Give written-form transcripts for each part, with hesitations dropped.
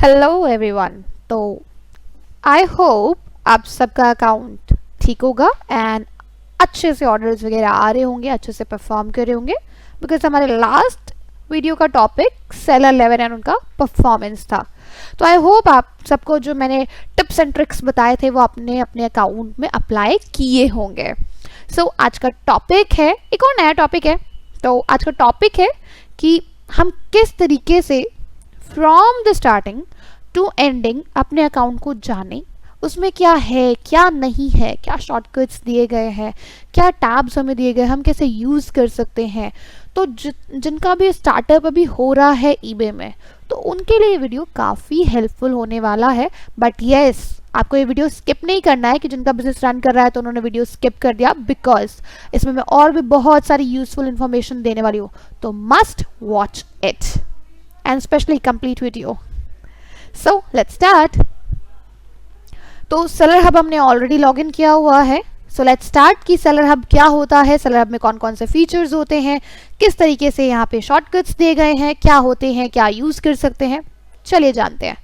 Hello everyone. तो I hope आप सबका अकाउंट ठीक होगा एंड अच्छे से ऑर्डर्स वगैरह आ रहे होंगे, अच्छे से परफॉर्म कर रहे होंगे, बिकॉज हमारे लास्ट वीडियो का टॉपिक सेलर लेवल एंड उनका परफॉर्मेंस था। तो आई होप आप सबको जो मैंने टिप्स एंड ट्रिक्स बताए थे वो आपने अपने अकाउंट में अप्लाई किए होंगे। आज का टॉपिक है, एक और नया टॉपिक है। तो आज का टॉपिक है कि हम किस तरीके से from the starting to ending अपने अकाउंट को जाने, उसमें क्या है क्या नहीं है, क्या शॉर्टकट्स दिए गए हैं, क्या टैब्स हमें दिए गए, हम कैसे यूज़ कर सकते हैं। तो जिनका भी स्टार्टअप अभी हो रहा है ईबे में, तो उनके लिए ये वीडियो काफ़ी हेल्पफुल होने वाला है। बट येस, आपको ये वीडियो स्किप नहीं करना है कि जिनका बिजनेस रन कर रहा है तो उन्होंने वीडियो स्किप कर दिया, बिकॉज इसमें मैं और भी बहुत सारी यूजफुल इंफॉर्मेशन देने वाली हूँ। तो must watch it and especially complete video. So let's start. तो सेलर हब हमने ऑलरेडी लॉगिन किया हुआ है। सो लेट्स स्टार्ट कि सेलर हब क्या होता है, सेलर हब में कौन कौन से फीचर्स होते हैं, किस तरीके से यहाँ पे शॉर्टकट्स दिए गए हैं, क्या होते हैं, क्या यूज़ कर सकते हैं, चलिए जानते हैं।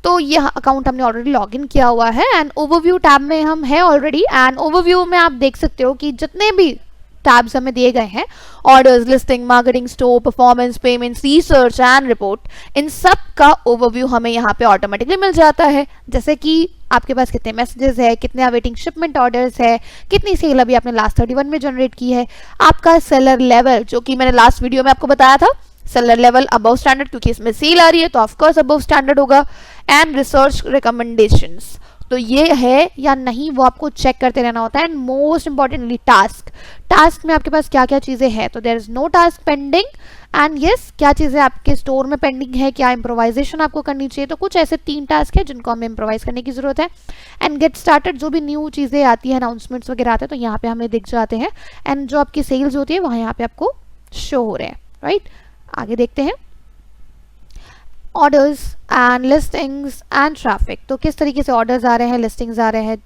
तो यह अकाउंट हमने ऑलरेडी लॉगिन किया हुआ है एंड ओवरव्यू टैब में हम है ऑलरेडी। एंड ओवरव्यू में आप देख सकते हो कि जितने भी टैब्स हमें दिए गए हैं, orders, listing, marketing, store, performance, payments, research and report, इन सब का ओवरव्यू हमें यहाँ पे ऑटोमेटिकली मिल जाता है। जैसे कि आपके पास कितने मैसेजेस है, कितने अवेटिंग शिपमेंट ऑर्डर्स है, कितनी सेल अभी आपने लास्ट 31 में जनरेट की है, आपका सेलर लेवल जो कि मैंने लास्ट वीडियो में आपको बताया था, सेलर लेवल अबव स्टैंडर्ड, क्योंकि इसमें सेल आ रही है तो ऑफकोर्स अबव स्टैंडर्ड होगा। एंड रिसर्च रिकमेंडेशंस, तो ये है या नहीं वो आपको चेक करते रहना होता है। एंड मोस्ट इंपॉर्टेंटली टास्क में आपके पास क्या क्या चीज़ें हैं, तो there is no task pending. And yes, क्या चीज़ें आपके स्टोर में पेंडिंग है, क्या इंप्रोवाइजेशन आपको करनी चाहिए, तो कुछ ऐसे 3 टास्क है जिनको हमें इंप्रोवाइज करने की जरूरत है। एंड गेट स्टार्टेड, जो भी न्यू चीज़ें आती है, अनाउंसमेंट्स वगैरह आते हैं तो यहाँ पे हमें दिख जाते हैं। एंड जो आपकी सेल्स होती है वहाँ यहाँ पे आपको शो हो रहे हैं, राइट। आगे देखते हैं orders and listings and traffic. तो किस तरीके से ऑर्डर्स आ रहे हैं, लिस्टिंग्स आ रहे हैं,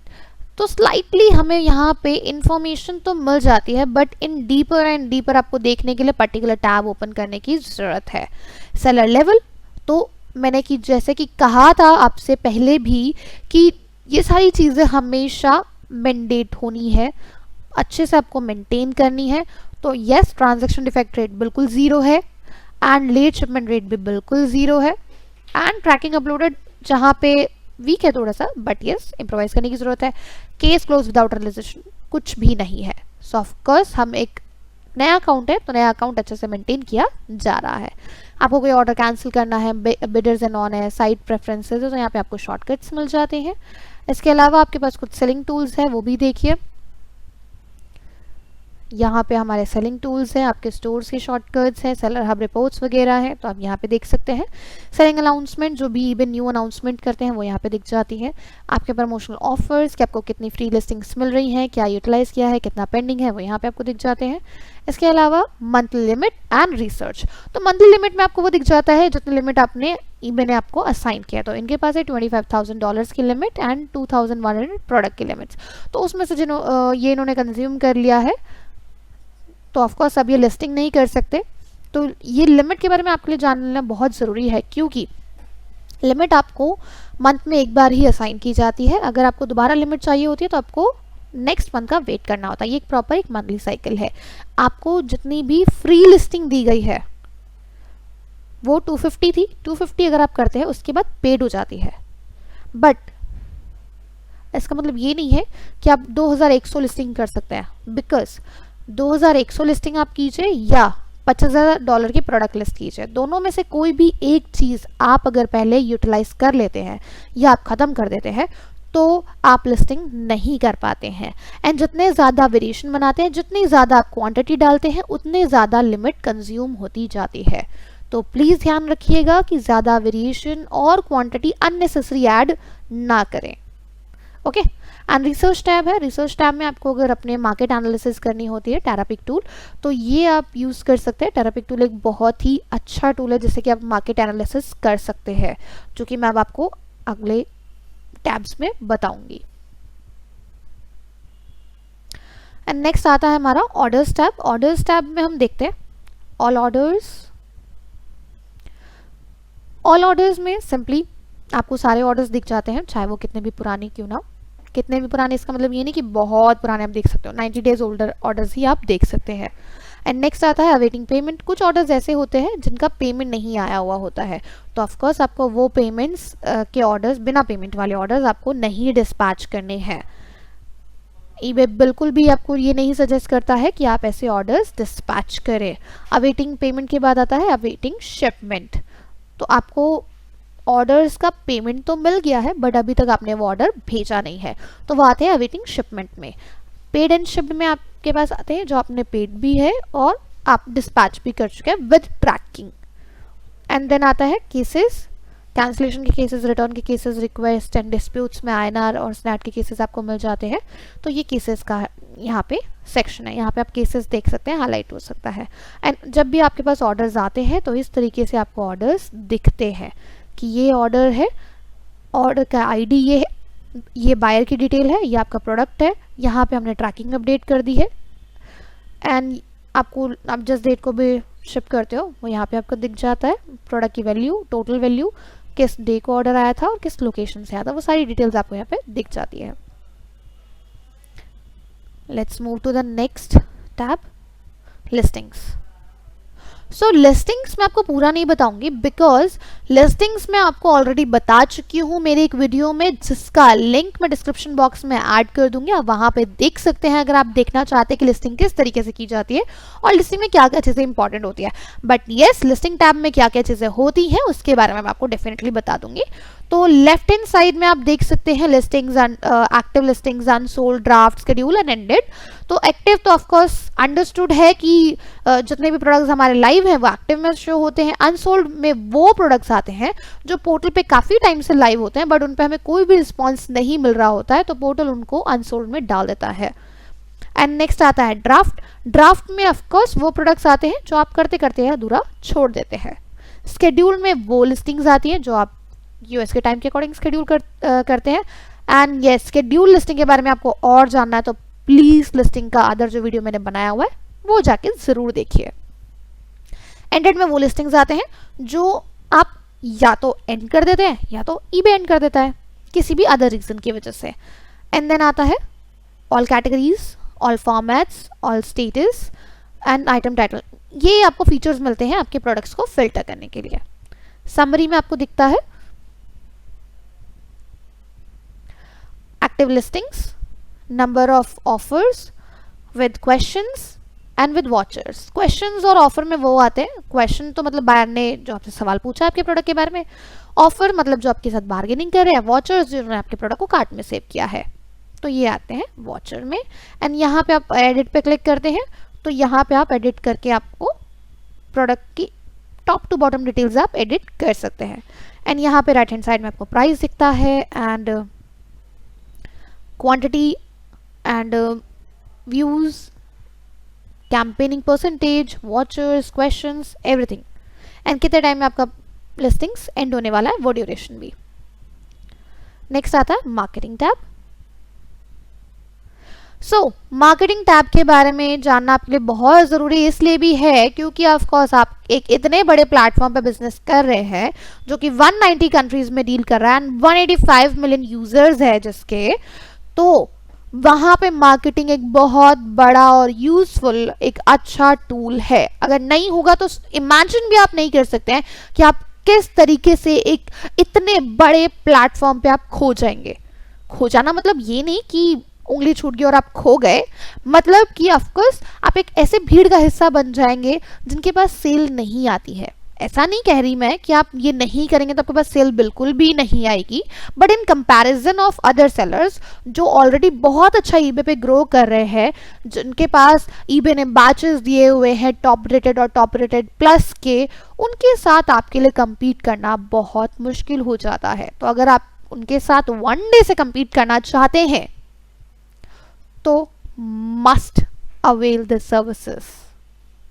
तो स्लाइटली हमें यहाँ पे इंफॉर्मेशन तो मिल जाती है, but in deeper and deeper आपको देखने के लिए पर्टिकुलर टैब ओपन करने की ज़रूरत है। सेलर लेवल, तो मैंने कि जैसे कि कहा था आपसे पहले भी कि ये सारी चीज़ें हमेशा मैंडेट होनी है, अच्छे से आपको मेंटेन करनी है। तो यस, ट्रांजैक्शन डिफेक्ट रेट बिल्कुल 0 है एंड लेट शिपमेंट रेट भी बिल्कुल 0 है। एंड ट्रैकिंग अपलोडेड जहाँ पे वीक है थोड़ा सा, बट यस इम्प्रोवाइज करने की जरूरत है। केस क्लोज विदाउट रियलाइजेशन कुछ भी नहीं है। सो ऑफकोर्स हम एक नया अकाउंट है तो नया अकाउंट अच्छे से मेंटेन किया जा रहा है। आपको कोई ऑर्डर कैंसिल करना है, बिडर्स एंड ऑन है, साइट प्रेफरेंसेज है, तो यहाँ पे आपको शॉर्टकट्स मिल जाते हैं। इसके अलावा आपके पास कुछ सेलिंग टूल्स है, वो भी देखिए। यहाँ पे हमारे सेलिंग टूल्स हैं, आपके स्टोर्स के शॉर्टकट्स हैं, सेलर हब रिपोर्ट्स वगैरह हैं, तो आप यहाँ पे देख सकते हैं। सेलिंग अनाउंसमेंट, जो भी इवन न्यू अनाउंसमेंट करते हैं वो यहाँ पे दिख जाती है। आपके प्रमोशनल ऑफर्स कि आपको कितनी फ्री लिस्टिंग्स मिल रही हैं, क्या यूटिलाइज किया है, कितना पेंडिंग है, वो यहाँ पे आपको दिख जाते हैं। इसके अलावा मंथली लिमिट एंड रिसर्च, तो मंथली लिमिट में आपको वो दिख जाता है जितनी लिमिट आपने ईबे ने आपको असाइन किया। तो इनके पास है $25,000 की लिमिट एंड 2,100 प्रोडक्ट की लिमिट्स, तो उसमें से ये इन्होंने कंज्यूम कर लिया है, तो ऑफकोर्स अब ये लिस्टिंग नहीं कर सकते। तो ये लिमिट के बारे में आपके लिए जानना बहुत ज़रूरी है, क्योंकि लिमिट आपको मंथ में एक बार ही असाइन की जाती है। अगर आपको दोबारा लिमिट चाहिए होती है तो आपको नेक्स्ट मंथ का वेट करना होता है। ये एक प्रॉपर एक मंथली साइकिल है। आपको जितनी भी फ्री लिस्टिंग दी गई है वो 250 थी, 250 अगर आप करते हैं उसके बाद पेड हो जाती है। बट इसका मतलब ये नहीं है कि आप 2100 लिस्टिंग कर सकते हैं, बिकॉज 2100 लिस्टिंग आप कीजिए या $50,000 की प्रोडक्ट लिस्ट कीजिए, दोनों में से कोई भी एक चीज़ आप अगर पहले यूटिलाइज कर लेते हैं या आप ख़त्म कर देते हैं तो आप लिस्टिंग नहीं कर पाते हैं। एंड जितने ज़्यादा वेरिएशन बनाते हैं, जितनी ज़्यादा आप क्वांटिटी डालते हैं, उतने ज़्यादा लिमिट कंज्यूम होती जाती है। तो प्लीज़ ध्यान रखिएगा कि ज़्यादा वेरिएशन और क्वांटिटी अननेसेसरी ऐड ना करें। ओके। एंड रिसर्च टैब है, रिसर्च टैब में आपको अगर अपने मार्केट एनालिसिस करनी होती है, टेरापिक टूल, तो ये आप यूज़ कर सकते हैं। टेरापिक टूल एक बहुत ही अच्छा टूल है जिससे कि आप मार्केट एनालिसिस कर सकते हैं, जो कि मैं अब आपको अगले टैब्स में बताऊंगी। एंड नेक्स्ट आता है हमारा ऑर्डर्स टैब। ऑर्डर्स टैब में हम देखते हैं ऑल ऑर्डर्स। ऑल ऑर्डर्स में सिंपली आपको सारे ऑर्डर्स दिख जाते हैं, चाहे वो कितने भी पुराने क्यों ना हो। कितने भी पुराने इसका मतलब ये नहीं कि बहुत पुराने आप देख सकते हो, 90 डेज ओल्डर ऑर्डर्स ही आप देख सकते हैं। एंड नेक्स्ट आता है अवेटिंग पेमेंट। कुछ ऑर्डर्स ऐसे होते हैं जिनका पेमेंट नहीं आया हुआ होता है, तो ऑफकोर्स आपको वो पेमेंट्स के ऑर्डर्स, बिना पेमेंट वाले ऑर्डर्स आपको नहीं डिस्पैच करने हैं। ईबे बिल्कुल भी आपको ये नहीं सजेस्ट करता है कि आप ऐसे ऑर्डर्स डिस्पैच करें। अवेटिंग पेमेंट के बाद आता है अवेटिंग शिपमेंट। तो आपको ऑर्डर्स का पेमेंट तो मिल गया है बट अभी तक आपने वो ऑर्डर भेजा नहीं है, तो वो आते हैं अवेटिंग शिपमेंट में। पेड एंड शिप्ड में आपके पास आते हैं जो आपने पेड भी है और आप डिस्पैच भी कर चुके हैं विद ट्रैकिंग। एंड देन आता है केसेस, कैंसिलेशन के केसेस, रिटर्न के केसेस, रिक्वेस्ट एंड डिस्प्यूट्स में आईएनआर और स्नैट के केसेस आपको मिल जाते हैं। तो ये केसेस का यहाँ पे सेक्शन है, यहाँ पे आप केसेस देख सकते हैं, हाईलाइट हो सकता है। एंड जब भी आपके पास ऑर्डर्स आते हैं तो इस तरीके से आपको ऑर्डर्स दिखते हैं कि ये ऑर्डर है, ऑर्डर का आईडी ये है, ये बायर की डिटेल है, ये आपका प्रोडक्ट है, यहाँ पे हमने ट्रैकिंग अपडेट कर दी है। एंड आपको आप जिस डेट को भी शिप करते हो वो यहाँ पे आपको दिख जाता है, प्रोडक्ट की वैल्यू, टोटल वैल्यू, किस डे को ऑर्डर आया था और किस लोकेशन से आया था, वो सारी डिटेल्स आपको यहाँ पे दिख जाती है। Let's move to the next tab, listings. So listings मैं आपको पूरा नहीं बताऊंगी बिकॉज लिस्टिंग्स मैं आपको ऑलरेडी बता चुकी हूँ मेरे एक वीडियो में, जिसका लिंक मैं डिस्क्रिप्शन बॉक्स में ऐड कर दूंगी, आप वहां पे देख सकते हैं अगर आप देखना चाहते हैं कि लिस्टिंग किस तरीके से की जाती है और लिस्टिंग में क्या क्या चीज़ें इंपॉर्टेंट होती है। बट येस, लिस्टिंग टैब में क्या क्या चीज़ें होती हैं उसके बारे में मैं आपको डेफिनेटली बता दूंगी। तो लेफ्ट हैंड साइड में आप देख सकते हैं listings, active listings, unsold, draft, schedule and ended. तो एक्टिव तो ऑफकोर्स अंडरस्टूड है कि जितने भी प्रोडक्ट्स हमारे लाइव हैं वो एक्टिव में शो होते हैं। अनसोल्ड में वो प्रोडक्ट्स आते हैं जो पोर्टल पे काफ़ी टाइम से लाइव होते हैं बट उन पे हमें कोई भी रिस्पॉन्स नहीं मिल रहा होता है, तो पोर्टल उनको अनसोल्ड में डाल देता है। एंड नेक्स्ट आता है ड्राफ्ट। ड्राफ्ट में ऑफकोर्स वो प्रोडक्ट्स आते हैं जो आप करते करते अधूरा छोड़ देते हैं। स्केड्यूल में वो लिस्टिंग्स आती हैं जो आप यूएस के टाइम के अकॉर्डिंग शेड्यूल करते हैं। एंड ये शेड्यूल लिस्टिंग के बारे में आपको और जानना है तो प्लीज लिस्टिंग का अदर जो वीडियो मैंने बनाया हुआ है वो जाके जरूर देखिए। एंडेड में वो लिस्टिंग्स आते हैं जो आप या तो एंड कर देते हैं या तो ईबे एंड कर देता है किसी भी अदर रीजन की वजह से। एंड देन आता है all categories, all formats, all status and item title. ये आपको फीचर्स मिलते हैं आपके प्रोडक्ट्स को फिल्टर करने के लिए। समरी में आपको दिखता है active listings, number of offers with questions and with watchers. Questions और ऑफर में वो आते हैं, क्वेश्चन तो मतलब बायर ने जो आपसे सवाल पूछा आपके प्रोडक्ट के बारे में, ऑफर मतलब जो आपके साथ बार्गेनिंग कर रहे हैं, वॉचर्स जिन्होंने आपके प्रोडक्ट को कार्ट में सेव किया है, तो ये आते हैं वॉचर में। एंड यहाँ पे आप एडिट पे क्लिक करते हैं तो यहाँ पे आप एडिट करके आपको प्रोडक्ट की टॉप टू बॉटम डिटेल्स आप एडिट कर सकते हैं। एंड यहाँ पे राइट हैंड साइड में आपको प्राइस दिखता है and quantity and views, campaigning percentage, watchers, questions, everything. And कितने टाइम में आपका लिस्टिंग्स एंड होने वाला है वो ड्यूरेशन भी। नेक्स्ट आता है marketing tab. So marketing tab के बारे में जानना आपके लिए बहुत ज़रूरी इसलिए भी है क्योंकि ऑफ कोर्स आप एक इतने बड़े प्लेटफॉर्म पे बिजनेस कर रहे हैं जो कि 190 कंट्रीज में डील कर रहा है एंड 185 मिलियन यूजर्स है जिसके, तो वहाँ पे मार्केटिंग एक बहुत बड़ा और यूजफुल एक अच्छा टूल है। अगर नहीं होगा तो इमेजिन भी आप नहीं कर सकते हैं कि आप किस तरीके से एक इतने बड़े प्लेटफॉर्म पे आप खो जाएंगे। खो जाना मतलब ये नहीं कि उंगली छूट गई और आप खो गए, मतलब कि ऑफकोर्स आप एक ऐसे भीड़ का हिस्सा बन जाएंगे जिनके पास सेल नहीं आती है। ऐसा नहीं कह रही मैं कि आप ये नहीं करेंगे तो आपके पास सेल बिल्कुल भी नहीं आएगी, but in comparison of other sellers जो ऑलरेडी बहुत अच्छा ईबे पे ग्रो कर रहे हैं, जिनके पास ईबे ने बैचेस दिए हुए हैं टॉप रेटेड और टॉप रेटेड प्लस के, उनके साथ आपके लिए compete करना बहुत मुश्किल हो जाता है। तो अगर आप उनके साथ वन डे से compete करना चाहते हैं तो मस्ट अवेल द सर्विसेज,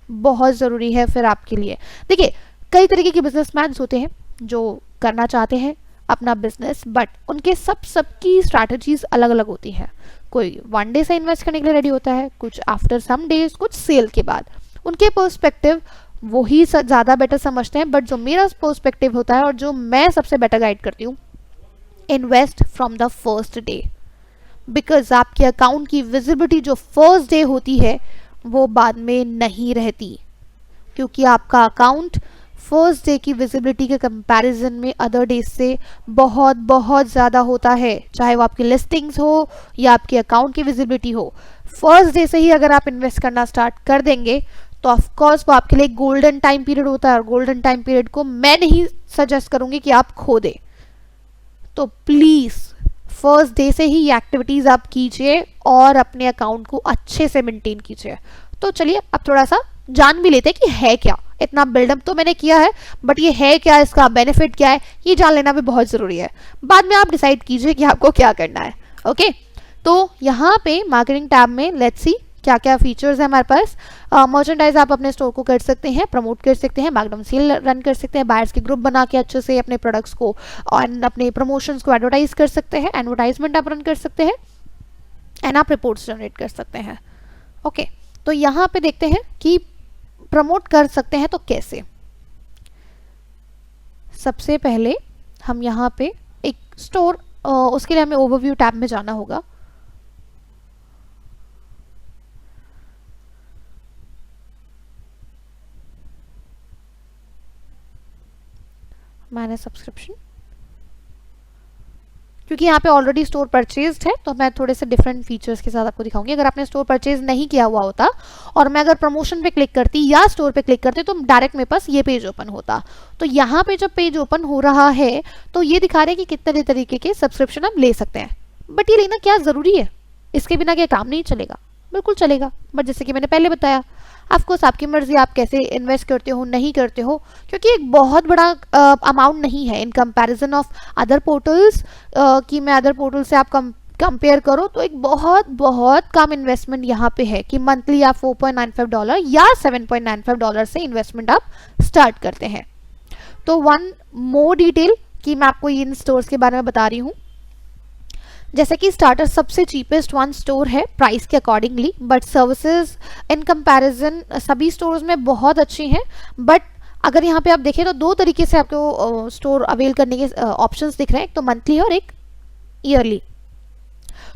बहुत ज़रूरी है फिर आपके लिए। देखिए कई तरीके के बिजनेसमैन होते हैं जो करना चाहते हैं अपना बिजनेस, बट उनके सबकी स्ट्रैटेजीज अलग अलग होती हैं। कोई वन डे से इन्वेस्ट करने के लिए रेडी होता है, कुछ आफ्टर सम डेज, कुछ सेल के बाद। उनके पर्सपेक्टिव वो ही ज़्यादा बेटर समझते हैं, बट जो मेरा पर्सपेक्टिव होता है और जो मैं सबसे बेटर गाइड करती हूँ invest from the first day, because आपके अकाउंट की विजिबिलिटी जो फर्स्ट डे होती है वो बाद में नहीं रहती, क्योंकि आपका अकाउंट फर्स्ट डे की विजिबिलिटी के कंपैरिजन में अदर डेज से बहुत बहुत ज़्यादा होता है, चाहे वो आपकी लिस्टिंग्स हो या आपके अकाउंट की विजिबिलिटी हो। फर्स्ट डे से ही अगर आप इन्वेस्ट करना स्टार्ट कर देंगे तो ऑफकोर्स वो आपके लिए गोल्डन टाइम पीरियड होता है, और गोल्डन टाइम पीरियड को मैं नहीं सजेस्ट करूंगी कि आप खो दें। तो प्लीज़ फर्स्ट डे से ही ये एक्टिविटीज़ आप कीजिए और अपने अकाउंट को अच्छे से मेंटेन कीजिए। तो चलिए अब थोड़ा सा जान भी लेते हैं कि है क्या। इतना बिल्डअप तो मैंने किया है, बट ये है क्या, इसका बेनिफिट क्या है, ये जान लेना भी बहुत ज़रूरी है। बाद में आप डिसाइड कीजिए कि आपको क्या करना है। ओके, तो यहाँ पे मार्केटिंग टैब में लेट्स सी क्या क्या फीचर्स है हमारे पास। मर्चेंडाइज आप अपने स्टोर को कर सकते हैं, प्रमोट कर सकते हैं, मैकडम सेल रन कर सकते हैं, बायर्स के ग्रुप बना के अच्छे से अपने प्रोडक्ट्स को और अपने प्रमोशंस को एडवर्टाइज कर सकते हैं, एडवर्टाइजमेंट आप रन कर सकते हैं, एंड आप रिपोर्ट्स जनरेट कर सकते हैं। ओके, तो यहाँ पे देखते हैं कि प्रमोट कर सकते हैं तो कैसे। सबसे पहले हम यहाँ पे एक स्टोर, उसके लिए हमें ओवरव्यू टैब में जाना होगा। मैंने सब्सक्रिप्शन, क्योंकि यहाँ पे ऑलरेडी स्टोर परचेज्ड है तो मैं थोड़े से डिफरेंट फीचर्स के साथ आपको दिखाऊंगी। अगर आपने स्टोर परचेज नहीं किया हुआ होता और मैं अगर प्रमोशन पे क्लिक करती या स्टोर पे क्लिक करती तो डायरेक्ट मेरे पास ये पेज ओपन होता। तो यहाँ पे जब पेज ओपन हो रहा है तो ये दिखा रहे हैं कि कितने तरीके के सब्सक्रिप्शन आप ले सकते हैं, बट ये लेना क्या ज़रूरी है? इसके बिना क्या काम नहीं चलेगा? बिल्कुल चलेगा, बट जैसे कि मैंने पहले बताया, ऑफकोर्स आपकी मर्जी आप कैसे इन्वेस्ट करते हो नहीं करते हो, क्योंकि एक बहुत बड़ा अमाउंट नहीं है in comparison of other portals. कि मैं अदर पोर्टल से आप कंपेयर करो तो एक बहुत बहुत कम इन्वेस्टमेंट यहाँ पे है कि मंथली आप $4.95 या $7.95 से इन्वेस्टमेंट आप स्टार्ट करते हैं। तो वन मोर डिटेल कि मैं आपको इन स्टोर्स के बारे में बता रही हूँ। जैसे कि स्टार्टर सबसे चीपेस्ट वन स्टोर है प्राइस के accordingly, but services in comparison सभी स्टोर्स में बहुत अच्छी हैं। बट अगर यहाँ पे आप देखें तो दो तरीके से आपको स्टोर अवेल करने के ऑप्शंस दिख रहे हैं, एक तो मंथली और एक ईयरली।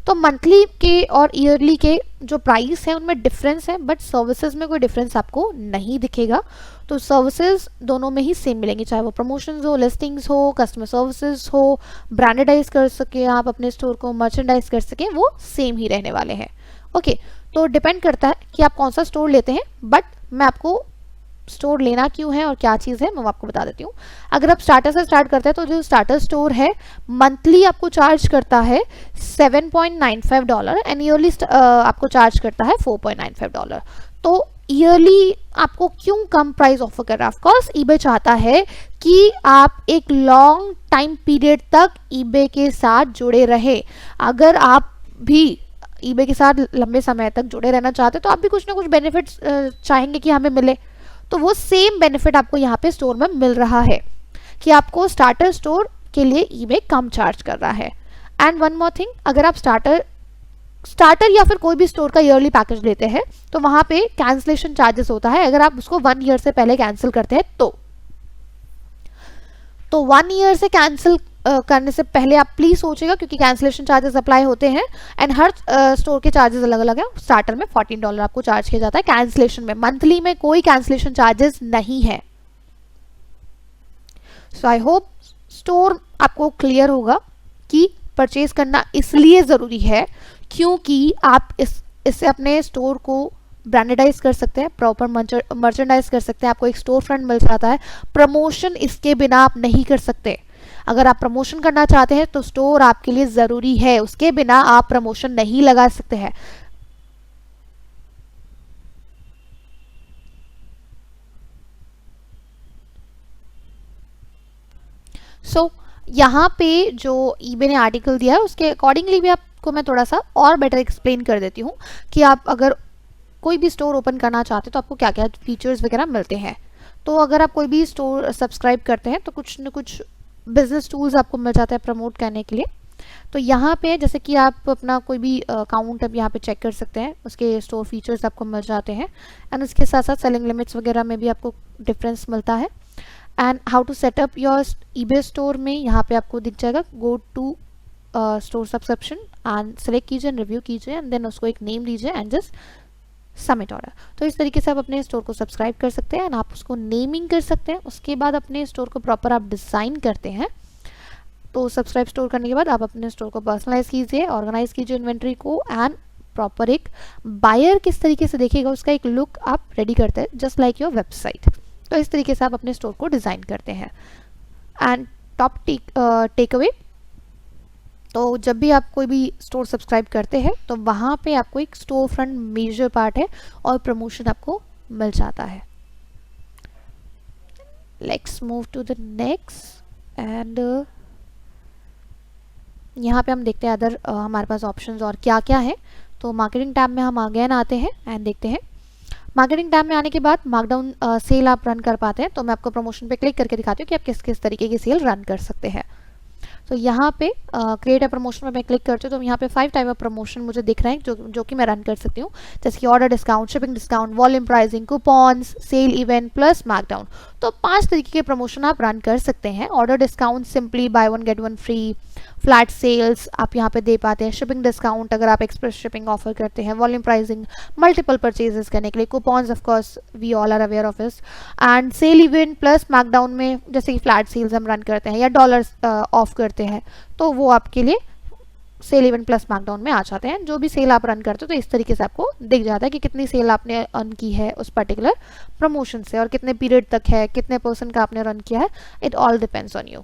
तो मंथली के और ईयरली के जो प्राइस है उनमें डिफरेंस है, बट सर्विसेज में कोई डिफरेंस आपको नहीं दिखेगा। तो सर्विसेज दोनों में ही सेम मिलेंगी, चाहे वो प्रमोशंस हो, लिस्टिंग्स हो, कस्टमर सर्विसेज हो, ब्रांडेडाइज कर सके आप अपने स्टोर को, मर्चेंडाइज कर सके, वो सेम ही रहने वाले हैं। ओके, तो डिपेंड करता है कि आप कौन सा स्टोर लेते हैं, बट मैं आपको स्टोर लेना क्यों है और क्या चीज़ है मैं आपको बता देती हूँ। अगर आप स्टार्टर से स्टार्ट करते हैं तो जो स्टार्टर स्टोर है मंथली आपको चार्ज करता है $7.95 एंड ईयरली आपको चार्ज करता है $4.95। तो ईयरली आपको क्यों कम प्राइस ऑफर कर रहा है? ऑफकोर्स ईबे चाहता है कि आप एक लॉन्ग टाइम पीरियड तक ईबे के साथ जुड़े रहे। अगर आप भी ईबे के साथ लंबे समय तक जुड़े रहना चाहते तो आप भी कुछ ना कुछ बेनिफिट्स चाहेंगे कि हमें मिले, तो वो सेम बेनिफिट आपको यहाँ पे स्टोर में मिल रहा है कि आपको स्टार्टर स्टोर के लिए ईबे कम चार्ज कर रहा है। एंड वन मोर थिंग, अगर आप स्टार्टर या फिर कोई भी स्टोर का ईयरली पैकेज लेते हैं तो वहाँ पे कैंसिलेशन चार्जेस होता है अगर आप उसको 1 ईयर से पहले कैंसिल करते हैं तो 1 ईयर से कैंसिल करने से पहले आप प्लीज सोचेगा, क्योंकि कैंसिलेशन चार्जेस अप्लाई होते हैं एंड हर स्टोर के चार्जेस अलग अलग हैं। स्टार्टर में $14 आपको चार्ज किया जाता है कैंसिलेशन में, मंथली में कोई कैंसिलेशन चार्जेस नहीं है। सो आई होप स्टोर आपको क्लियर होगा कि परचेज करना इसलिए ज़रूरी है क्योंकि आप इससे अपने स्टोर को ब्रांडेडाइज कर सकते हैं, प्रॉपर मर्चेंडाइज कर सकते हैं, आपको एक स्टोर फ्रंट मिल जाता है। प्रमोशन इसके बिना आप नहीं कर सकते। अगर आप प्रमोशन करना चाहते हैं तो स्टोर आपके लिए ज़रूरी है, उसके बिना आप प्रमोशन नहीं लगा सकते हैं। सो यहाँ पे जो ईबे ने आर्टिकल दिया है उसके अकॉर्डिंगली भी आपको मैं थोड़ा सा और बेटर एक्सप्लेन कर देती हूँ कि आप अगर कोई भी स्टोर ओपन करना चाहते हैं तो आपको क्या क्या फीचर्स वगैरह मिलते हैं। तो अगर आप कोई भी स्टोर सब्सक्राइब करते हैं तो कुछ न कुछ बिजनेस टूल्स आपको मिल जाता है प्रमोट करने के लिए। तो यहाँ पे जैसे कि आप अपना कोई भी अकाउंट अब यहाँ पे चेक कर सकते हैं, उसके स्टोर फीचर्स आपको मिल जाते हैं एंड उसके साथ साथ सेलिंग लिमिट्स वगैरह में भी आपको डिफरेंस मिलता है। And how to set up your eBay store में यहाँ पे आपको दिख जाएगा go to store subscription and select कीजिए, रिव्यू कीजिए एंड देन उसको एक नेम दीजिए एंड जस्ट सबमिट ऑर्डर। तो इस तरीके से आप अपने स्टोर को सब्सक्राइब कर सकते हैं एंड आप उसको नेमिंग कर सकते हैं। उसके बाद अपने स्टोर को प्रॉपर आप डिज़ाइन करते हैं। तो सब्सक्राइब स्टोर करने के बाद आप अपने स्टोर को पर्सनलाइज कीजिए, ऑर्गेनाइज कीजिए इन्वेंट्री को एंड प्रॉपर एक बायर किस तरीके से देखेगा उसका एक लुक आप रेडी करते हैं, जस्ट लाइक योर वेबसाइट। तो इस तरीके से आप अपने स्टोर को डिज़ाइन करते हैं। एंड टॉप टेक अवे, तो जब भी आप कोई भी स्टोर सब्सक्राइब करते हैं तो वहाँ पे आपको एक स्टोर फ्रंट मेजर पार्ट है और प्रमोशन आपको मिल जाता है। Let's move to the next एंड यहाँ पे हम देखते हैं अदर हमारे पास ऑप्शंस और क्या क्या है। तो मार्केटिंग टैब में हम अगेन आते हैं एंड देखते हैं। मार्केटिंग टैब में आने के बाद मार्कडाउन सेल आप रन कर पाते हैं। तो मैं आपको प्रमोशन पे क्लिक करके दिखाती हूँ कि आप किस किस तरीके की सेल रन कर सकते हैं। तो यहाँ पे क्रिएट अ प्रमोशन में मैं क्लिक करती हूँ तो यहाँ पे 5 टाइप ऑफ प्रमोशन मुझे दिख रहे हैं जो कि मैं रन कर सकती हूँ, जैसे कि order discount, shipping discount, volume pricing, coupons, sale event plus markdown. तो 5 तरीके के प्रमोशन आप रन कर सकते हैं। Order discount simply by one get one free, flat sales आप यहाँ पे दे पाते हैं, शिपिंग डिस्काउंट अगर आप एक्सप्रेस शिपिंग ऑफर करते हैं, वॉल्यूम प्राइसिंग मल्टीपल परचेजेस करने के लिए, coupons of course we all are aware of this, and sale event plus markdown में जैसे कि फ्लैट सेल्स हम रन करते हैं या डॉलर्स ऑफ करते हैं तो वो आपके लिए सेल इवेंट प्लस मार्कडाउन में आ जाते हैं। जो भी सेल आप रन करते हो तो इस तरीके से आपको दिख जाता है कि कितनी सेल आपने अर्न की है उस पर्टिकुलर प्रमोशन से और कितने पीरियड तक है, कितने % का आपने रन किया है। It all depends on you.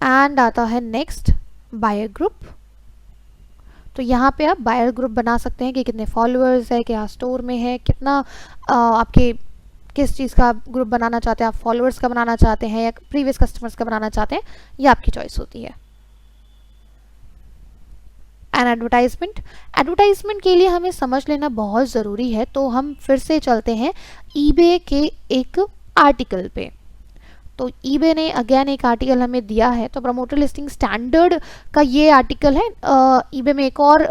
And आता है नेक्स्ट बायर ग्रुप। तो यहाँ पे आप बायर ग्रुप बना सकते हैं कि कितने फॉलोअर्स है, क्या स्टोर में है, कितना आपके किस चीज़ का ग्रुप बनाना चाहते हैं, आप फॉलोअर्स का बनाना चाहते हैं या प्रीवियस कस्टमर्स का बनाना चाहते हैं, ये आपकी चॉइस होती है। एंड एडवर्टाइजमेंट के लिए हमें समझ लेना बहुत ज़रूरी है। तो हम फिर से चलते हैं ईबे के एक आर्टिकल पे। तो ईबे ने अगेन एक आर्टिकल हमें दिया है। तो प्रमोटर लिस्टिंग स्टैंडर्ड का ये आर्टिकल है। ईबे में एक और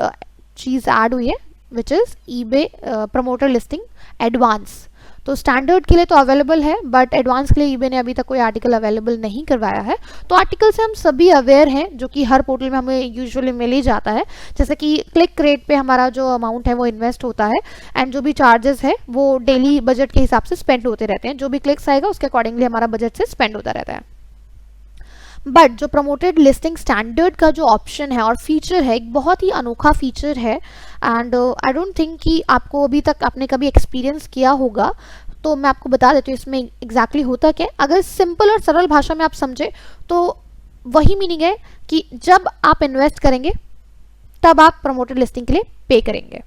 चीज़ ऐड हुई है which is eBay promoter listing advance. तो स्टैंडर्ड के लिए तो अवेलेबल है बट एडवांस के लिए ईबे ने अभी तक कोई आर्टिकल अवेलेबल नहीं करवाया है। तो आर्टिकल से हम सभी अवेयर हैं जो कि हर पोर्टल में हमें यूजुअली मिल ही जाता है, जैसे कि क्लिक रेट पे हमारा जो अमाउंट है वो इन्वेस्ट होता है एंड जो भी चार्जेस है वो डेली बजट के हिसाब से स्पेंड होते रहते हैं। जो भी क्लिक्स आएगा उसके अकॉर्डिंगली हमारा बजट से स्पेंड होता रहता है। बट जो प्रमोटेड लिस्टिंग स्टैंडर्ड का जो ऑप्शन है और फीचर है, एक बहुत ही अनोखा फीचर है एंड आई डोंट थिंक कि आपको अभी तक आपने कभी एक्सपीरियंस किया होगा। तो मैं आपको बता देती हूँ इसमें एग्जैक्टली होता क्या है। अगर सिंपल और सरल भाषा में आप समझे तो वही मीनिंग है कि जब आप इन्वेस्ट करेंगे तब आप प्रमोटेड लिस्टिंग के लिए पे करेंगे।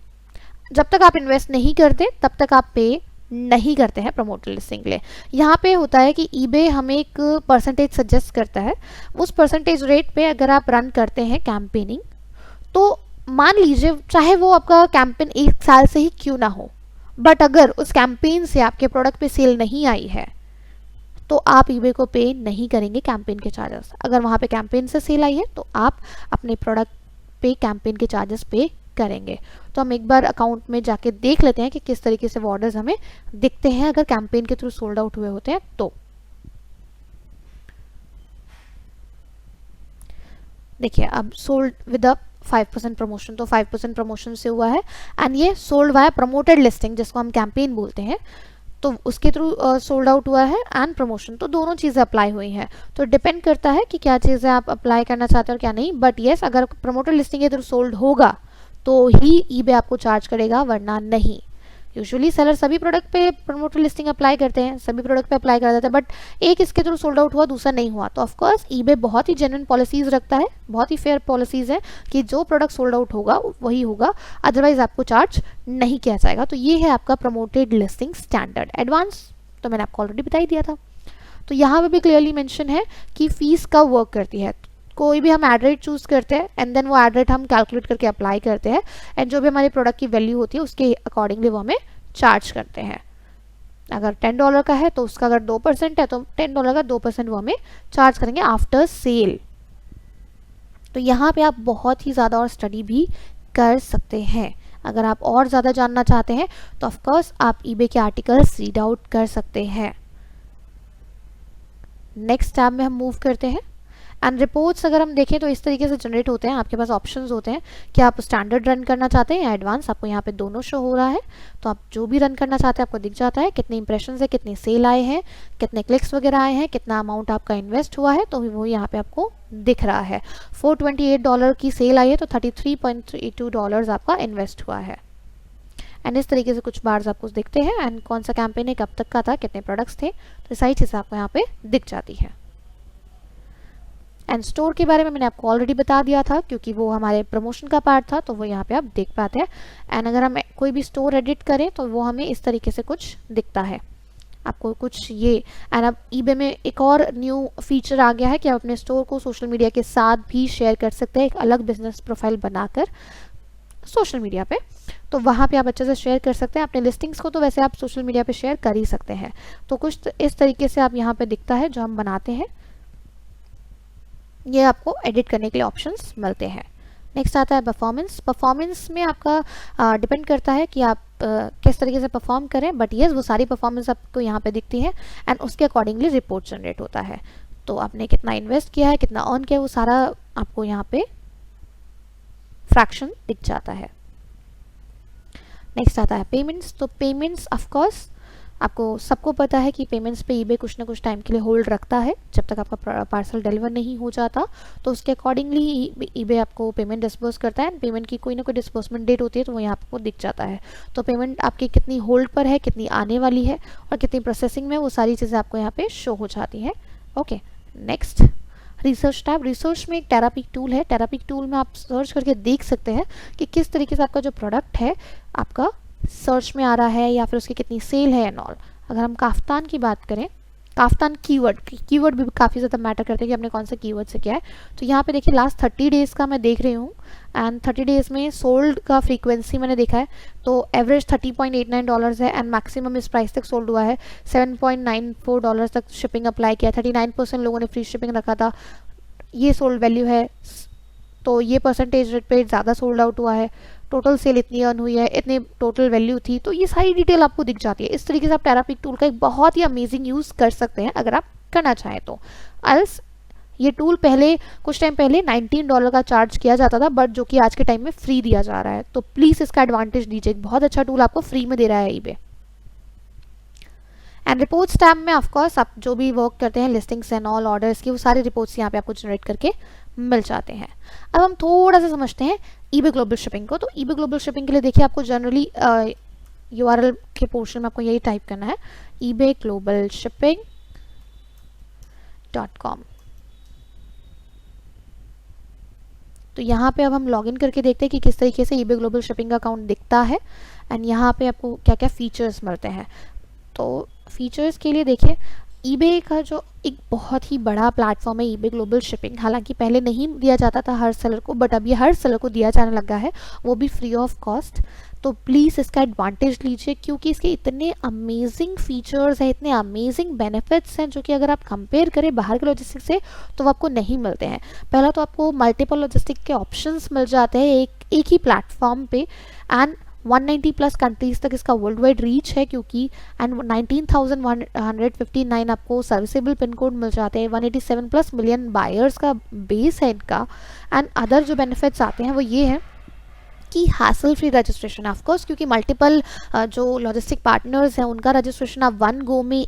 जब तक आप इन्वेस्ट नहीं करते तब तक आप पे नहीं करते हैं प्रमोटेड लिस्टिंग के लिए। यहाँ पे होता है कि ईबे हमें एक परसेंटेज सजेस्ट करता है। उस परसेंटेज रेट पे अगर आप रन करते हैं कैंपेनिंग तो मान लीजिए चाहे वो आपका कैंपेन 1 साल से ही क्यों ना हो, बट अगर उस कैंपेन से आपके प्रोडक्ट पे सेल नहीं आई है तो आप ईबे को पे नहीं करेंगे कैंपेन के चार्जेस। अगर वहाँ पे कैंपेन से सेल आई है तो आप अपने प्रोडक्ट पे कैंपेन के चार्जेस पे करेंगे। तो हम एक बार अकाउंट में जाके देख लेते हैं कि किस तरीके से वो ऑर्डर्स हमें दिखते हैं अगर कैंपेन के थ्रू सोल्ड आउट हुए होते हैं। तो देखिए अब सोल्ड विद 5% प्रमोशन, तो 5% प्रमोशन से हुआ है एंड ये सोल्ड वाया प्रमोटेड लिस्टिंग जिसको हम कैंपेन बोलते हैं, तो उसके थ्रू सोल्ड आउट हुआ है एंड प्रमोशन, तो दोनों चीज़ें अप्लाई हुई हैं। तो डिपेंड करता है कि क्या चीज़ें आप अप्लाई करना चाहते हो और क्या नहीं। बट येस, अगर प्रमोटेड लिस्टिंग के थ्रू सोल्ड होगा तो ही ईबे आपको चार्ज करेगा, वरना नहीं। यूजुअली सेलर सभी प्रोडक्ट पे प्रमोटेड लिस्टिंग अप्लाई करते हैं, सभी प्रोडक्ट पे अप्लाई कर देते हैं, बट एक इसके थ्रू सोल्ड आउट हुआ, दूसरा नहीं हुआ, तो ऑफकोर्स ईबे बहुत ही जेन्युइन पॉलिसीज रखता है, बहुत ही फेयर पॉलिसीज है कि जो प्रोडक्ट सोल्ड आउट होगा वही होगा, अदरवाइज आपको चार्ज नहीं किया जाएगा। तो ये है आपका प्रमोटेड लिस्टिंग स्टैंडर्ड। एडवांस तो मैंने आपको ऑलरेडी बता ही दिया था। तो यहाँ पे भी क्लियरली मेंशन है कि फीस कब वर्क करती है। कोई भी हम एड रेट चूज़ करते हैं एंड देन वो एड रेट हम कैलकुलेट करके अप्लाई करते हैं एंड जो भी हमारे प्रोडक्ट की वैल्यू होती है उसके अकॉर्डिंगली वो हमें चार्ज करते हैं। अगर $10 का है तो उसका अगर 2% है तो $10 का 2% वो हमें चार्ज करेंगे आफ्टर सेल। तो यहाँ पे आप बहुत ही ज़्यादा और स्टडी भी कर सकते हैं। अगर आप और ज़्यादा जानना चाहते हैं तो ऑफकोर्स आप ईबे के आर्टिकल्स रीड आउट कर सकते हैं। नेक्स्ट टैब में हम मूव करते हैं एंड रिपोर्ट्स अगर हम देखें तो इस तरीके से जनरेट होते हैं। आपके पास ऑप्शंस होते हैं कि आप स्टैंडर्ड रन करना चाहते हैं या एडवांस, आपको यहाँ पे दोनों शो हो रहा है। तो आप जो भी रन करना चाहते हैं आपको दिख जाता है, कितने इंप्रेशंस है, कितने सेल आए हैं, कितने क्लिक्स वगैरह आए हैं, कितना अमाउंट आपका इन्वेस्ट हुआ है, तो वो यहाँ पे आपको दिख रहा है। $428 की सेल आई है तो $33.32 आपका इन्वेस्ट हुआ है। एंड इस तरीके से कुछ बार्स आपको दिखते हैं एंड कौन सा कैंपेन है, कब तक का था, कितने प्रोडक्ट्स थे, तो सारी चीज़ें आपको यहाँ पे दिख जाती है। एंड स्टोर के बारे में मैंने आपको ऑलरेडी बता दिया था क्योंकि वो हमारे प्रमोशन का पार्ट था, तो वो यहाँ पे आप देख पाते हैं। एंड अगर हम कोई भी स्टोर एडिट करें तो वो हमें इस तरीके से कुछ दिखता है आपको कुछ ये। एंड अब ईबे में एक और न्यू फीचर आ गया है कि आप अपने स्टोर को सोशल मीडिया के साथ भी शेयर कर सकते हैं, एक अलग बिजनेस प्रोफाइल बनाकर सोशल मीडिया पे। तो वहाँ पे आप अच्छे से शेयर कर सकते हैं अपने लिस्टिंग्स को, तो वैसे आप सोशल मीडिया पे शेयर कर ही सकते हैं। तो कुछ इस तरीके से आप यहाँ पे दिखता है जो हम बनाते हैं, ये आपको एडिट करने के लिए ऑप्शंस मिलते हैं। नेक्स्ट आता है परफॉर्मेंस। परफॉर्मेंस में आपका डिपेंड करता है कि आप किस तरीके से परफॉर्म करें, बट येस वो सारी परफॉर्मेंस आपको यहाँ पे दिखती है एंड उसके अकॉर्डिंगली रिपोर्ट जनरेट होता है। तो आपने कितना इन्वेस्ट किया है, कितना अर्न किया है, वो सारा आपको यहाँ पे फ्रैक्शन दिख जाता है। नेक्स्ट आता है पेमेंट्स। तो पेमेंट्स ऑफकोर्स आपको सबको पता है कि पेमेंट्स पे ईबे कुछ ना कुछ टाइम के लिए होल्ड रखता है, जब तक आपका पार्सल डिलीवर नहीं हो जाता तो उसके अकॉर्डिंगली ईबे आपको पेमेंट डिस्बर्स करता है एंड पेमेंट की कोई ना कोई डिस्बर्समेंट डेट होती है तो वो यहाँ आपको दिख जाता है। तो पेमेंट आपकी कितनी होल्ड पर है, कितनी आने वाली है और कितनी प्रोसेसिंग में, वो सारी चीज़ें आपको यहाँ पे शो हो जाती हैं। Okay, next research tab. Research में एक टेरापीक टूल है। टेरापीक टूल में आप सर्च करके देख सकते हैं कि किस तरीके से आपका जो प्रोडक्ट है आपका सर्च में आ रहा है या फिर उसकी कितनी सेल है एंड ऑल। अगर हम काफ्तान की बात करें, काफ्तान कीवर्ड भी काफ़ी ज़्यादा मैटर करते हैं कि हमने कौन से कीवर्ड से किया है। तो यहाँ पे देखिए लास्ट 30 डेज़ का मैं देख रही हूँ एंड 30 डेज़ में सोल्ड का फ्रीक्वेंसी मैंने देखा है तो एवरेज $30.89 है एंड मैक्सिमम इस प्राइस तक सोल्ड हुआ है। $7.94 तक शिपिंग अप्लाई किया, 39% लोगों ने फ्री शिपिंग रखा था, ये सोल्ड वैल्यू है। तो ये परसेंटेज रेट पे ज़्यादा सोल्ड आउट हुआ है, टोटल सेल इतनी अर्न हुई है, इतनी टोटल वैल्यू थी, तो ये सारी डिटेल आपको दिख जाती है। इस तरीके से आप टेरापीक टूल का एक बहुत ही अमेजिंग यूज़ कर सकते हैं अगर आप करना चाहें तो। एल्स ये टूल पहले कुछ टाइम पहले $19 का चार्ज किया जाता था, बट जो कि आज के टाइम में फ्री दिया जा रहा है, तो प्लीज़ इसका एडवांटेज लीजिए, एक बहुत अच्छा टूल आपको फ्री में दे रहा है ईबे। एंड रिपोर्ट्स टैब में ऑफकोर्स आप जो भी वर्क करते हैं लिस्टिंग्स एंड ऑल ऑर्डर्स की, वो सारे रिपोर्ट्स यहाँ पे आपको जनरेट करके मिल जाते हैं। अब हम थोड़ा सा समझते हैं ईबे ग्लोबल शिपिंग को। तो ईबे ग्लोबल शिपिंग के लिए देखिए आपको जनरली URL के पोर्शन में आपको यही टाइप करना है, ebglobalshipping.com। तो यहाँ पे अब हम लॉगिन करके देखते हैं कि किस तरीके से ईबे ग्लोबल शिपिंग का अकाउंट दिखता है एंड यहाँ पे आपको क्या क्या फीचर्स मिलते हैं। तो फीचर्स के लिए देखिए ईबे का जो एक बहुत ही बड़ा प्लेटफॉर्म है ईबे ग्लोबल शिपिंग, हालांकि पहले नहीं दिया जाता था हर सेलर को, बट अब ये हर सेलर को दिया जाने लगा है, वो भी फ्री ऑफ कॉस्ट। तो प्लीज़ इसका एडवांटेज लीजिए क्योंकि इसके इतने अमेजिंग फीचर्स हैं, इतने अमेजिंग बेनिफिट्स हैं जो कि अगर आप कंपेयर करें बाहर के लॉजिस्टिक से तो वो आपको नहीं मिलते हैं। पहला तो आपको मल्टीपल लॉजिस्टिक के ऑप्शंस मिल जाते हैं एक ही प्लेटफॉर्म पे एंड 190 प्लस कंट्रीज तक इसका वर्ल्ड वाइड रीच है क्योंकि एंड 19,159 आपको सर्विसेबल पिन कोड मिल जाते हैं, 187 प्लस मिलियन बायर्स का बेस है इनका। एंड अदर जो बेनिफिट्स आते हैं वो ये है कि हैसल फ्री रजिस्ट्रेशन ऑफकोर्स, क्योंकि मल्टीपल जो लॉजिस्टिक पार्टनर्स हैं उनका रजिस्ट्रेशन आप वन गो में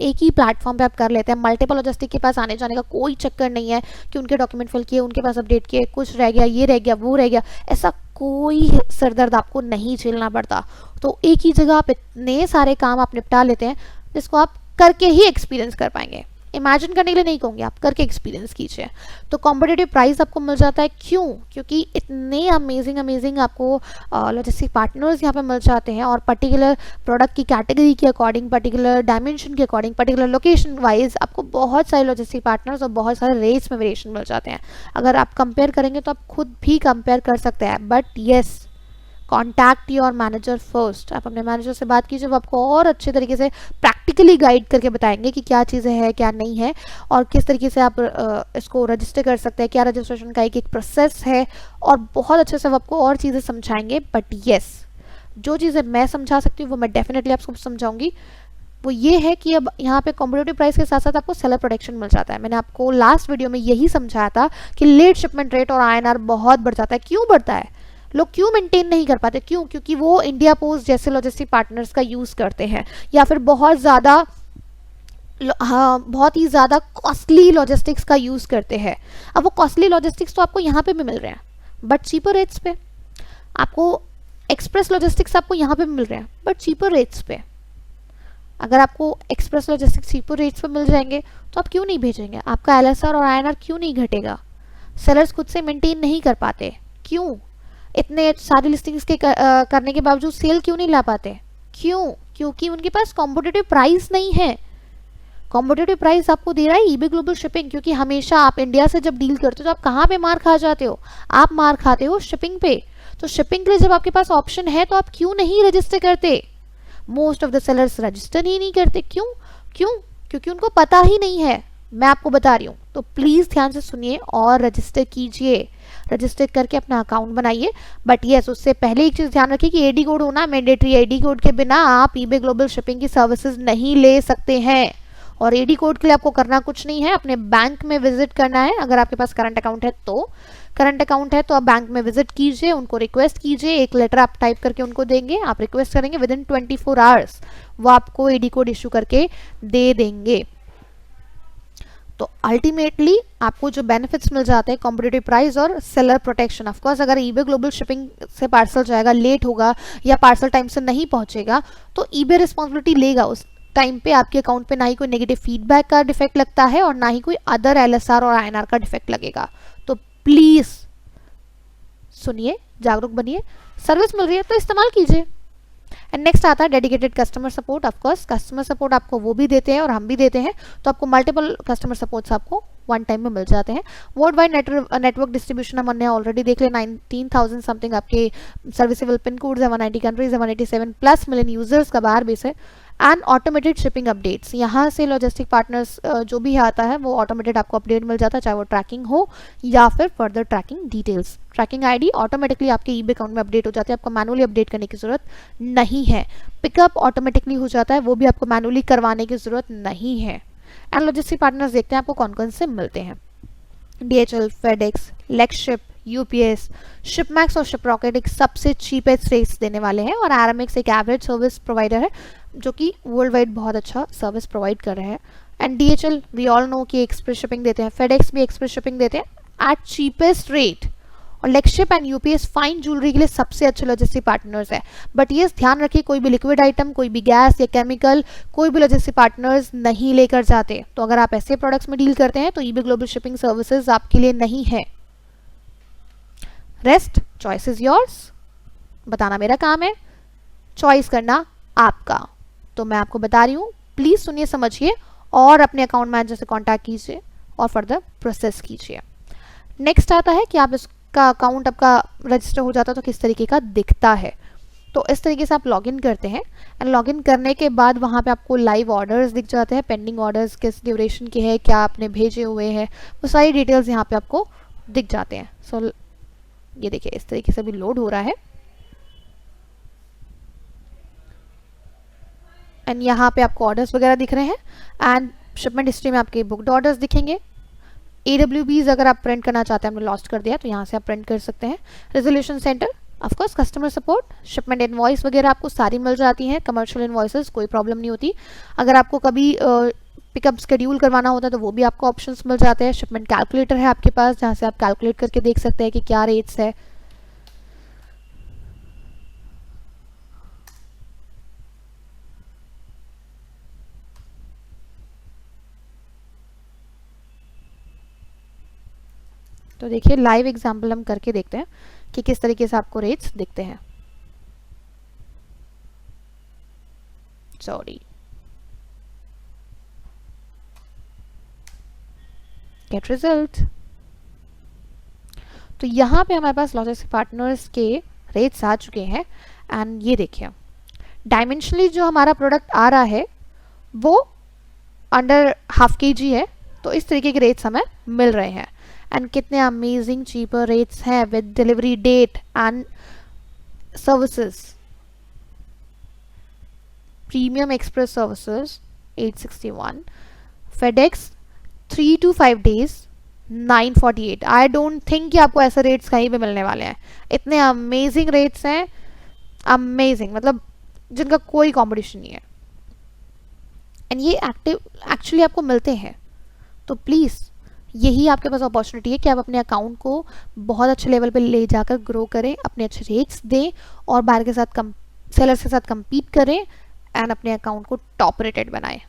एक ही प्लेटफॉर्म पे आप कर लेते हैं। मल्टीपल लॉजिस्टिक के पास आने जाने का कोई चक्कर नहीं है कि उनके डॉक्यूमेंट फिल किए, उनके पास अपडेट किए, कुछ रह गया, ये रह गया, वो रह गया, ऐसा कोई सरदर्द आपको नहीं झेलना पड़ता। तो एक ही जगह आप इतने सारे काम आप निपटा लेते हैं जिसको आप करके ही एक्सपीरियंस कर पाएंगे। इमेजिन करने के लिए नहीं कहूँगी, आप करके एक्सपीरियंस कीजिए। तो कॉम्पिटिटिव प्राइस आपको मिल जाता है, क्यों? क्योंकि इतने अमेजिंग आपको लॉजिस्टिक पार्टनर्स यहाँ पे मिल जाते हैं और पर्टिकुलर प्रोडक्ट की कैटेगरी के अकॉर्डिंग, पर्टिकुलर डायमेंशन के अकॉर्डिंग, पर्टिकुलर लोकेशन वाइज आपको बहुत सारे लॉजिस्टिक पार्टनर्स और बहुत सारे रेट्स में वेरिएशन मिल जाते हैं। अगर आप कंपेयर करेंगे तो आप खुद भी कंपेयर कर सकते हैं, but yes contact your manager first. आप अपने मैनेजर से बात कीजिए, वो आपको और अच्छे तरीके से प्रैक्टिकली गाइड करके बताएंगे कि क्या चीज़ें हैं क्या नहीं है और किस तरीके से आप इसको रजिस्टर कर सकते हैं, क्या रजिस्ट्रेशन का एक प्रोसेस है, और बहुत अच्छे से वो आपको और चीज़ें समझाएंगे। बट येस, जो चीज़ें मैं समझा सकती हूँ वो मैं डेफिनेटली आपको समझाऊंगी। वो ये है कि अब यहाँ पे कॉम्पिटिटिव प्राइस के साथ साथ आपको सेलर प्रोटेक्शन मिल जाता है। मैंने आपको लास्ट वीडियो में यही समझाया था कि लेट शिपमेंट रेट और आईएनआर बहुत बढ़ जाता है। क्यों बढ़ता है? लोग क्यों मेंटेन नहीं कर पाते? क्यों? क्योंकि वो इंडिया पोस्ट जैसे लॉजिस्टिक पार्टनर्स का यूज़ करते हैं, या फिर बहुत ज़्यादा हाँ बहुत ही ज़्यादा कॉस्टली लॉजिस्टिक्स का यूज़ करते हैं। अब वो कॉस्टली लॉजिस्टिक्स तो आपको यहाँ पे भी मिल रहे हैं बट चीपर रेट्स पे। आपको एक्सप्रेस लॉजिस्टिक्स आपको यहाँ पे मिल रहे हैं बट चीपर रेट्स पे। अगर आपको एक्सप्रेस लॉजिस्टिक्स चीपर रेट्स पे मिल जाएंगे तो आप क्यों नहीं भेजेंगे? आपका एलएसआर और आईएनआर क्यों नहीं घटेगा? सेलर्स खुद से मेंटेन नहीं कर पाते, क्यों? इतने सारी लिस्टिंग्स के करने के बावजूद सेल क्यों नहीं ला पाते? क्यों? क्योंकि उनके पास कॉम्पिटिटिव प्राइस नहीं है। कॉम्पिटिटिव प्राइस आपको दे रहा है ईबे ग्लोबल शिपिंग, क्योंकि हमेशा आप इंडिया से जब डील करते हो तो आप कहाँ पे मार खा जाते हो? आप मार खाते हो शिपिंग पे। तो शिपिंग के लिए जब आपके पास ऑप्शन है तो आप क्यों नहीं रजिस्टर करते? Most of the sellers register ही नहीं करते। क्यों? क्यों? क्योंकि उनको पता ही नहीं है। मैं आपको बता रही हूँ, तो प्लीज़ ध्यान से सुनिए और रजिस्टर कीजिए। रजिस्टर करके अपना अकाउंट बनाइए। बट येस, उससे पहले एक चीज़ ध्यान रखिए कि एडी कोड होना मैंडेटरी। एडी कोड के बिना आप ईबे ग्लोबल शिपिंग की सर्विसेज नहीं ले सकते हैं। और एडी कोड के लिए आपको करना कुछ नहीं है, अपने बैंक में विजिट करना है। अगर आपके पास करंट अकाउंट है तो, करंट अकाउंट है तो आप बैंक में विजिट कीजिए, उनको रिक्वेस्ट कीजिए, एक लेटर आप टाइप करके उनको देंगे, आप रिक्वेस्ट करेंगे, विद इन 24 आवर्स वो आपको एडी कोड इशू करके दे देंगे। तो अल्टीमेटली आपको जो बेनिफिट्स मिल जाते हैं, कॉम्पिटिटिव प्राइस और सेलर प्रोटेक्शन। ऑफ कोर्स अगर ईबे ग्लोबल शिपिंग से पार्सल जाएगा, लेट होगा या पार्सल टाइम से नहीं पहुंचेगा तो ईबे रिस्पॉन्सिबिलिटी लेगा। उस टाइम पे आपके अकाउंट पे ना ही कोई नेगेटिव फीडबैक का डिफेक्ट लगता है और ना ही कोई अदर एलएसआर और आईएनआर का डिफेक्ट लगेगा। तो प्लीज सुनिए, जागरूक बनिए, सर्विस मिल रही है तो इस्तेमाल कीजिए। एंड नेक्स्ट आता है dedicated customer support. Of course customer support आपको वो भी देते हैं और हम भी देते हैं, तो आपको मल्टीपल कस्टमर सपोर्ट्स आपको वन टाइम में मिल जाते हैं। वर्ल्ड वाइड नेटवर्क डिस्ट्रीब्यूशन हमने ऑलरेडी देख लिया, 19,000 समथिंग आपके सर्विसेबल पिन कोड्स है, 190 कंट्रीज है, 187 प्लस मिलियन यूजर्स का बाहर बेस है। एंड ऑटोमेटेड शिपिंग अपडेट्स, यहाँ से लॉजिस्टिक पार्टनर्स जो भी आता है वो ऑटोमेटेड आपको अपडेट मिल जाता है, चाहे वो ट्रैकिंग हो या फिर further tracking details. Tracking ID automatically आपके ईबे अकाउंट में अपडेट हो जाती है, आपको मैनुअली अपडेट करने की जरूरत नहीं है। पिकअप ऑटोमेटिकली हो जाता है, वो भी आपको मैनुअली करवाने की जरूरत नहीं है। एंड लॉजिस्टिक पार्टनर्स देखते हैं आपको कौन कौन से मिलते हैं। DHL, FedEx, लेक्सशिप, यूपीएस, शिपमैक्स और शिपरॉकेट एक सबसे चीपेस्ट रेट्स देने वाले हैं, और आरएमएक्स एक एवरेज सर्विस प्रोवाइडर है जो कि वर्ल्ड वाइड बहुत अच्छा सर्विस प्रोवाइड कर रहे हैं। And DHL we all know कि एक्सप्रेस शिपिंग देते हैं, FedEx भी एक्सप्रेस शिपिंग देते हैं एट चीपेस्ट रेट। और LexShip and UPS fine jewellery के लिए सबसे अच्छे लॉजिस्टिक पार्टनर्स है। बट ये ध्यान रखिए, कोई भी लिक्विड आइटम, कोई भी गैस या केमिकल, कोई भी लॉजिस्टिक पार्टनर्स नहीं लेकर जाते। तो अगर आप ऐसे प्रोडक्ट्स में डील करते हैं तो ईबे ग्लोबल शिपिंग सर्विसेज आपके लिए नहीं है। रेस्ट चॉइस इज योर्स, बताना मेरा काम है, चॉइस करना आपका। तो मैं आपको बता रही हूँ, प्लीज सुनिए, समझिए और अपने अकाउंट मैनेजर से कांटेक्ट कीजिए और फर्दर प्रोसेस कीजिए। नेक्स्ट आता है कि आप इसका अकाउंट आपका रजिस्टर हो जाता है तो किस तरीके का दिखता है। तो इस तरीके से आप लॉगिन करते हैं एंड लॉगिन करने के बाद वहाँ पे आपको लाइव ऑर्डर्स दिख जाते हैं, पेंडिंग ऑर्डर्स किस ड्यूरेशन के हैं, क्या आपने भेजे हुए हैं, वो सारी डिटेल्स यहाँ पे आपको दिख जाते हैं। सो ये देखिए इस तरीके से भी लोड हो रहा है एंड यहाँ पे आपको ऑर्डर्स वगैरह दिख रहे हैं एंड शिपमेंट हिस्ट्री में आपके बुक्ड ऑर्डर्स दिखेंगे। AWBs अगर आप प्रिंट करना चाहते हैं, हमने लॉस्ट कर दिया तो यहाँ से आप प्रिंट कर सकते हैं। Resolution centre, of course customer support, shipment invoice वगैरह आपको सारी मिल जाती हैं, कमर्शियल इनवॉइसेस कोई प्रॉब्लम नहीं होती। अगर आपको कभी पिकअप शेड्यूल करवाना होता है तो वो भी आपको ऑप्शंस मिल जाते हैं। शिपमेंट कैलकुलेटर है आपके पास जहाँ से आप कैलकुलेट करके देख सकते हैं कि क्या रेट्स है। तो देखिए लाइव एग्जांपल हम करके देखते हैं कि किस तरीके से आपको रेट्स दिखते हैं। Sorry, get result. तो यहाँ पे हमारे पास लॉजिस्टिक पार्टनर्स के रेट्स आ चुके हैं एंड ये देखिए डायमेंशनली जो हमारा प्रोडक्ट आ रहा है वो अंडर हाफ केजी है, तो इस तरीके के रेट्स हमें मिल रहे हैं। एंड कितने अमेजिंग चीपर रेट्स हैं with delivery date and services. Premium express services 861, FedEx 3 to 5 days 948। I don't think कि आपको ऐसे रेट्स कहीं पे मिलने वाले हैं। इतने अमेजिंग रेट्स हैं, अमेजिंग, मतलब जिनका कोई कंपटीशन नहीं है। एंड ये एक्चुअली आपको मिलते हैं, तो प्लीज़ यही आपके पास अपॉर्चुनिटी है कि आप अपने अकाउंट को बहुत अच्छे लेवल पे ले जाकर ग्रो करें, अपने अच्छे रेट्स दें और बाहर के साथ सेलर्स के साथ compete करें एंड अपने अकाउंट को टॉप रेटेड बनाएं।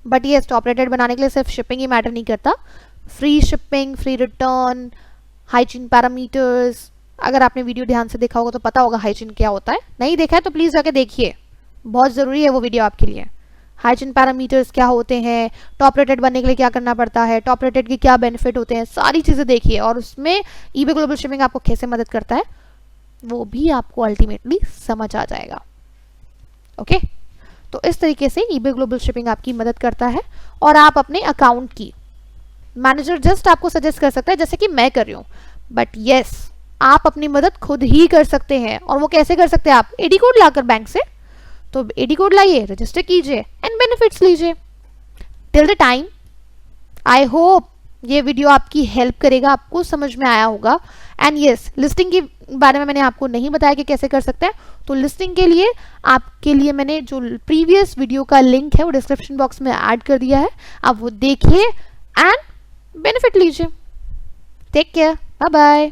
बट ये टॉप रेटेड बनाने के लिए सिर्फ शिपिंग ही मैटर नहीं करता, free shipping, free return, hygiene parameters. अगर आपने वीडियो ध्यान से देखा होगा तो पता होगा हाइजीन क्या होता है, नहीं देखा है तो प्लीज़ जाके देखिए, बहुत ज़रूरी है वो वीडियो आपके लिए। हाइजीन पैरामीटर्स क्या होते हैं, टॉप रेटेड बनने के लिए क्या करना पड़ता है, टॉप रेटेड के क्या बेनिफिट होते हैं, सारी चीज़ें देखिए। और उसमें ईबे ग्लोबल शिपिंग आपको कैसे मदद करता है वो भी आपको अल्टीमेटली समझ आ जाएगा। ओके, तो इस तरीके से ईबे ग्लोबल शिपिंग आपकी मदद करता है। और आप अपने अकाउंट की मैनेजर जस्ट आपको सजेस्ट कर सकता है, जैसे कि मैं कर रही हूँ, बट यस आप अपनी मदद खुद ही कर सकते हैं। और वो कैसे कर सकते हैं? आप एडी कोड लाकर बैंक से, तो एडी कोड लाइए, रजिस्टर कीजिए एंड बेनिफिट्स लीजिए। Till the time I hope ये वीडियो आपकी हेल्प करेगा, आपको समझ में आया होगा। एंड यस, लिस्टिंग के बारे में मैंने आपको नहीं बताया कि कैसे कर सकते हैं, तो लिस्टिंग के लिए आपके लिए मैंने जो प्रीवियस वीडियो का लिंक है वो डिस्क्रिप्शन बॉक्स में ऐड कर दिया है, आप वो देखिए एंड बेनिफिट लीजिए। Take care, bye bye.